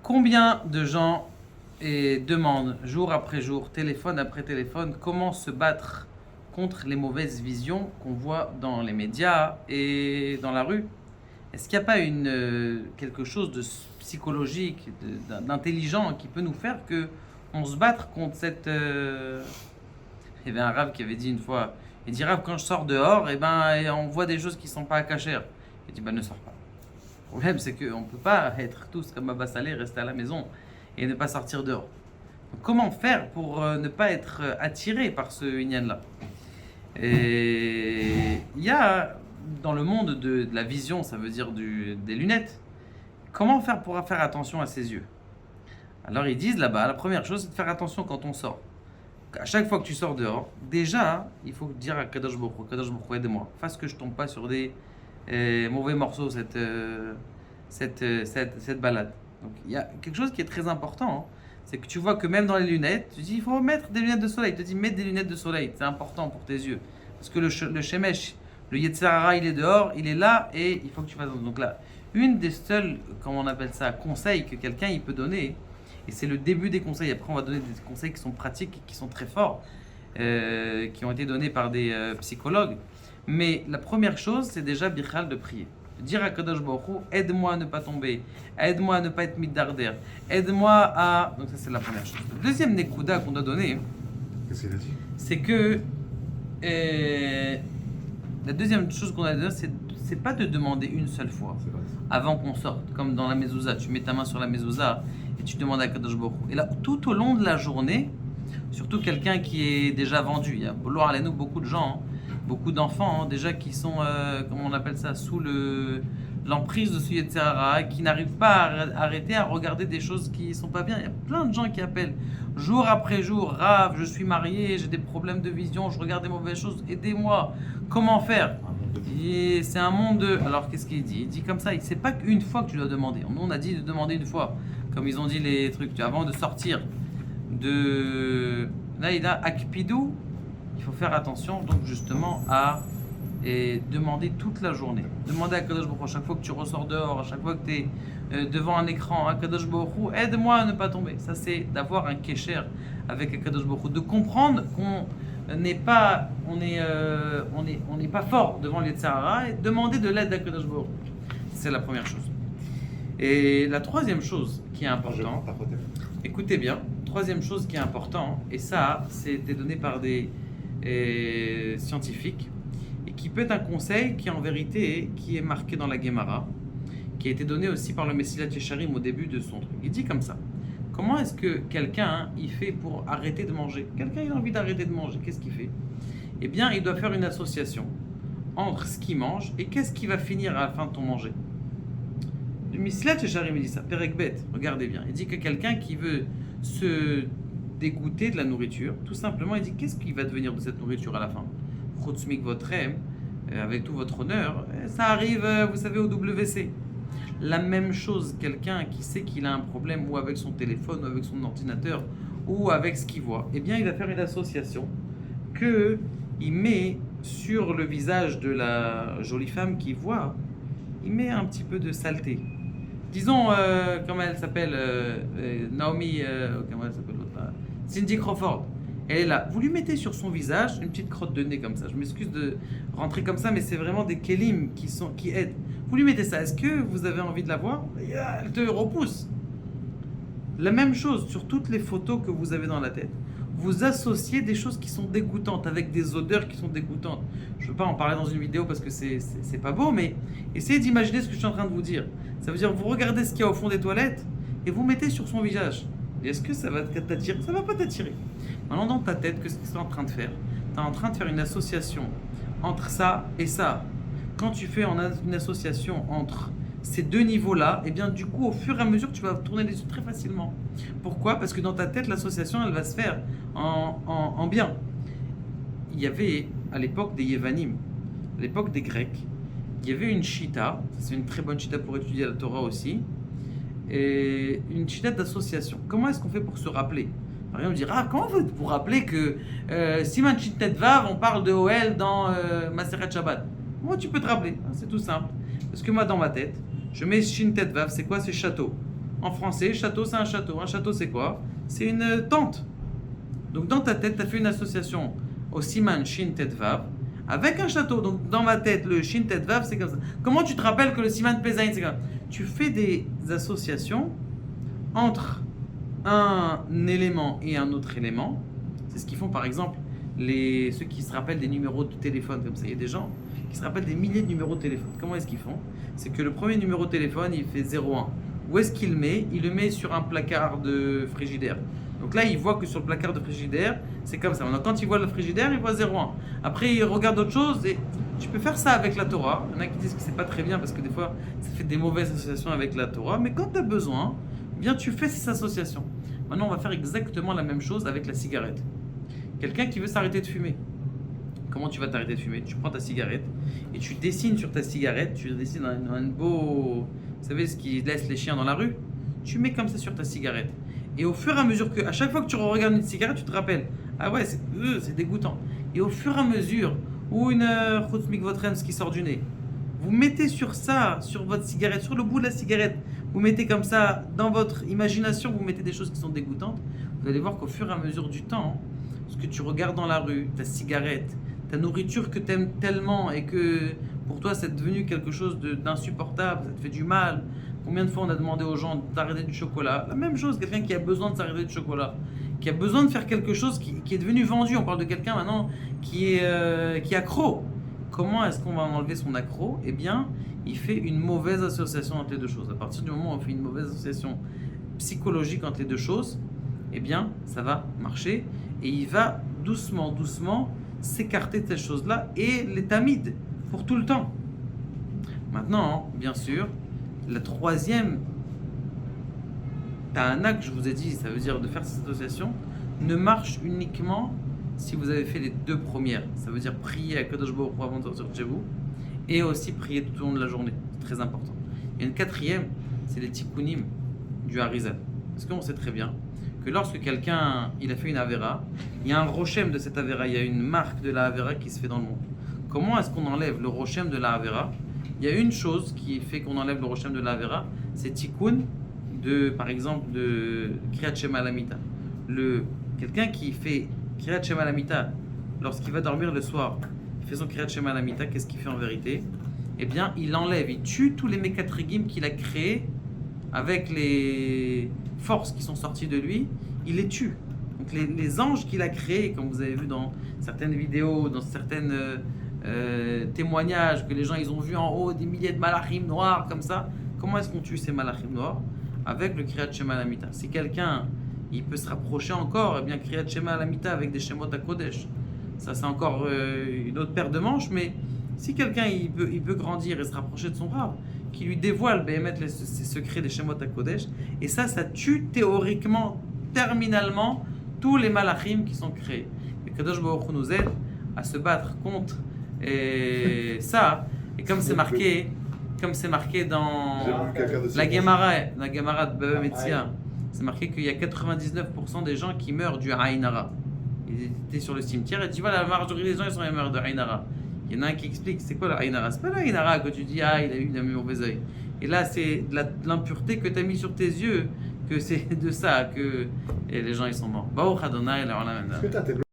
Combien de gens demandent jour après jour, téléphone après téléphone, comment se battre contre les mauvaises visions qu'on voit dans les médias et dans la rue? Est-ce qu'il n'y a pas quelque chose de psychologique, d'intelligent qui peut nous faire que on se battre contre Il y avait un rave qui avait dit une fois, il dit Rav, quand je sors dehors, on voit des choses qui ne sont pas cachères. Il dit ne sors pas. Le problème, c'est qu'on ne peut pas être tous comme Abba Saleh, rester à la maison et ne pas sortir dehors. Donc, comment faire pour ne pas être attiré par ce Inyan-là? Et il y a dans le monde de la vision, ça veut dire des lunettes, comment faire pour faire attention à ses yeux? Alors ils disent là-bas, la première chose, c'est de faire attention quand on sort. À chaque fois que tu sors dehors, déjà, il faut dire à Kadosh Baruch Hu, aide-moi, fasse que je tombe pas sur des mauvais morceaux cette balade. Donc il y a quelque chose qui est très important, hein, c'est que tu vois que même dans les lunettes, tu dis il faut mettre des lunettes de soleil. Tu te dis mets des lunettes de soleil, c'est important pour tes yeux. Parce que le Shemesh, le Yetzer Hara, il est dehors, il est là et il faut que tu fasses. Donc là, une des seules, comment on appelle ça, conseils que quelqu'un il peut donner, et c'est le début des conseils, après on va donner des conseils qui sont pratiques et qui sont très forts, qui ont été donnés par des psychologues. Mais la première chose, c'est déjà Bichal de prier. Dire à Kadosh Baruch Hu, aide-moi à ne pas tomber, aide-moi à ne pas être mitdarder, aide-moi à... Donc ça c'est la première chose. Le deuxième Nekuda qu'on doit donner, qu'est-ce qu'il a dit? C'est que la deuxième chose qu'on a dit, c'est pas de demander une seule fois avant qu'on sorte, comme dans la mezouza. Tu mets ta main sur la mezouza et tu demandes à Kadosh Baruch Hu. Et là, tout au long de la journée, surtout quelqu'un qui est déjà vendu, il y a beaucoup de gens, beaucoup d'enfants déjà qui sont, comment on appelle ça, sous l'emprise de ce Yetzer Hara, qui n'arrivent pas à arrêter à regarder des choses qui sont pas bien. Il y a plein de gens qui appellent jour après jour, Rav, je suis marié, j'ai des problèmes de vision, je regarde des mauvaises choses, aidez-moi, comment faire? Et c'est un monde de... Alors qu'est-ce qu'il dit? Il dit comme ça, c'est pas qu'une fois que tu dois demander. Nous on a dit de demander une fois, comme ils ont dit les trucs, avant de sortir de... Là il a Akpidou, il faut faire attention donc justement à demander toute la journée. Demander à Kadosh Baruch Hu, à chaque fois que tu ressors dehors, à chaque fois que tu es devant un écran, à Kadosh Baruch Hu, aide-moi à ne pas tomber. Ça c'est d'avoir un kécher avec Kadosh Baruch Hu, de comprendre qu'on n'est pas, on n'est pas fort devant les Yetzer Hara et demander de l'aide à Kadosh Baruch Hu. C'est la première chose. Et la troisième chose qui est importante, écoutez bien, troisième chose qui est importante, et ça, c'était donné par des scientifiques, et qui peut être un conseil qui en vérité qui est marqué dans la Gemara, qui a été donné aussi par le Messilat Yesharim au début de son truc. Il dit comme ça: comment est-ce que quelqu'un il fait pour arrêter de manger? Quelqu'un il a envie d'arrêter de manger, qu'est-ce qu'il fait? Eh bien, il doit faire une association entre ce qu'il mange et qu'est-ce qui va finir à la fin de ton manger. Le Messilat Yesharim il dit ça, Perek Bet, regardez bien. Il dit que quelqu'un qui veut se dégoûter de la nourriture, tout simplement, il dit qu'est-ce qui va devenir de cette nourriture à la fin? Chotzmik Votrem, avec tout votre honneur, ça arrive, vous savez, au WC. La même chose, quelqu'un qui sait qu'il a un problème ou avec son téléphone, ou avec son ordinateur, ou avec ce qu'il voit, eh bien, il va faire une association qu'il met sur le visage de la jolie femme qu'il voit, il met un petit peu de saleté. Disons, comment elle s'appelle, Naomi, comment elle s'appelle l'autre là, Cindy Crawford. Elle est là. Vous lui mettez sur son visage une petite crotte de nez comme ça. Je m'excuse de rentrer comme ça, mais c'est vraiment des kélim qui aident. Vous lui mettez ça. Est-ce que vous avez envie de la voir? Elle te repousse. La même chose sur toutes les photos que vous avez dans la tête. Vous associez des choses qui sont dégoûtantes avec des odeurs qui sont dégoûtantes. Je ne veux pas en parler dans une vidéo parce que c'est pas beau, mais essayez d'imaginer ce que je suis en train de vous dire. Ça veut dire vous regardez ce qu'il y a au fond des toilettes et vous mettez sur son visage. Et est-ce que ça va t'attirer? Ça ne va pas t'attirer. Maintenant dans ta tête, qu'est-ce que tu es en train de faire? Tu es en train de faire une association entre ça et ça. Quand tu fais une association entre ces deux niveaux-là, et bien du coup, au fur et à mesure, tu vas tourner les yeux très facilement. Pourquoi? Parce que dans ta tête, l'association, elle va se faire en bien. Il y avait, à l'époque des Yevanim, à l'époque des Grecs, il y avait une chita, c'est une très bonne chita pour étudier la Torah aussi, et une chita d'association. Comment est-ce qu'on fait pour se rappeler? Par exemple, on dira, comment vous vous rappeler que Siman Chintet Vav, on parle de OL dans Maseret Shabbat? Moi, tu peux te rappeler, c'est tout simple. Parce que moi, dans ma tête, je mets Shin Tet Vav, c'est quoi? C'est château. En français, château, c'est un château. Un château, c'est quoi? C'est une tente. Donc dans ta tête, tu as fait une association au Siman Shin Tet Vav avec un château. Donc dans ma tête, le Shin Tet Vav, c'est comme ça. Comment tu te rappelles que le Siman Pezaïn, c'est comme ça? Tu fais des associations entre un élément et un autre élément. C'est ce qu'ils font par exemple ceux qui se rappellent des numéros de téléphone comme ça. Il y a des gens qui se rappellent des milliers de numéros de téléphone. Comment est-ce qu'ils font? C'est que le premier numéro de téléphone, il fait 01. Où est-ce qu'il le met? Il le met sur un placard de frigidaire. Donc là, il voit que sur le placard de frigidaire, c'est comme ça. Donc quand il voit le frigidaire, il voit 01. Après, il regarde autre chose et tu peux faire ça avec la Torah. Il y en a qui disent que c'est pas très bien parce que des fois, ça fait des mauvaises associations avec la Torah. Mais quand tu as besoin, eh bien tu fais ces associations. Maintenant, on va faire exactement la même chose avec la cigarette. Quelqu'un qui veut s'arrêter de fumer. Comment tu vas t'arrêter de fumer? Tu prends ta cigarette et tu dessines sur ta cigarette, tu dessines un beau... Vous savez ce qui laisse les chiens dans la rue? Tu mets comme ça sur ta cigarette. Et au fur et à mesure que, à chaque fois que tu regardes une cigarette, tu te rappelles, ah ouais, c'est dégoûtant. Et au fur et à mesure, ou une Chutz Mikvotrems qui sort du nez, vous mettez sur ça, sur votre cigarette, sur le bout de la cigarette, vous mettez comme ça, dans votre imagination, vous mettez des choses qui sont dégoûtantes. Vous allez voir qu'au fur et à mesure du temps, ce que tu regardes dans la rue, ta cigarette, ta nourriture que tu aimes tellement et que pour toi c'est devenu quelque chose d'insupportable, ça te fait du mal. Combien de fois on a demandé aux gens d'arrêter du chocolat? La même chose, quelqu'un qui a besoin de s'arrêter du chocolat, qui a besoin de faire quelque chose qui est devenu vendu. On parle de quelqu'un maintenant qui est accro. Comment est-ce qu'on va enlever son accro? Eh bien, il fait une mauvaise association entre les deux choses. À partir du moment où on fait une mauvaise association psychologique entre les deux choses, eh bien, ça va marcher et il va doucement, doucement s'écarter de ces choses-là et les tamides pour tout le temps. Maintenant, bien sûr, la troisième ta'ana que je vous ai dit, ça veut dire de faire cette association, ne marche uniquement si vous avez fait les deux premières. Ça veut dire prier à Kadosh Baruch Hu avant de sortir de chez vous et aussi prier tout au long de la journée. C'est très important. Et une quatrième, c'est les tikkunim du Harizal. Parce qu'on sait très bien que lorsque quelqu'un il a fait une Avera, il y a un rochem de cette Avera, il y a une marque de la Avera qui se fait dans le monde. Comment est-ce qu'on enlève le rochem de la Avera? Il y a une chose qui fait qu'on enlève le rochem de la Avera, c'est tikkun par exemple, de Kriyat Shema Lamita. Quelqu'un qui fait Kriyat Shema Lamita, lorsqu'il va dormir le soir, il fait son Kriyat Shema Lamita, qu'est-ce qu'il fait en vérité? Eh bien, il enlève, il tue tous les Mekatrigim qu'il a créés avec les forces qui sont sorties de lui, il les tue. Donc les anges qu'il a créés, comme vous avez vu dans certaines vidéos, dans certains témoignages que les gens ils ont vu en haut des milliers de malachim noirs comme ça, comment est-ce qu'on tue ces malachim noirs? Avec le Kriyat Shema Lamita. Si quelqu'un il peut se rapprocher encore, eh bien Kriyat Shema Lamita avec des Shemot HaKodesh, ça c'est encore une autre paire de manches, mais si quelqu'un il peut grandir et se rapprocher de son Rav, qui lui dévoile ses secrets des Shemot HaKodesh, et ça tue théoriquement, terminalement, tous les malachim qui sont créés. Et Kadosh Baruch Hu nous aide à se battre contre ça, et comme c'est marqué dans la Gemara de Baba Metzia, c'est marqué qu'il y a 99% des gens qui meurent du Aïnara. Ils étaient sur le cimetière et tu vois, la majorité des gens ils sont morts de Aïnara. Il y en a un qui explique c'est quoi le Aïnara? C'est pas le Aïnara que tu dis il a eu un mauvais œil. Et là c'est de l'impureté que tu as mis sur tes yeux, que c'est de ça que les gens ils sont morts. Baruch Adonai, là on a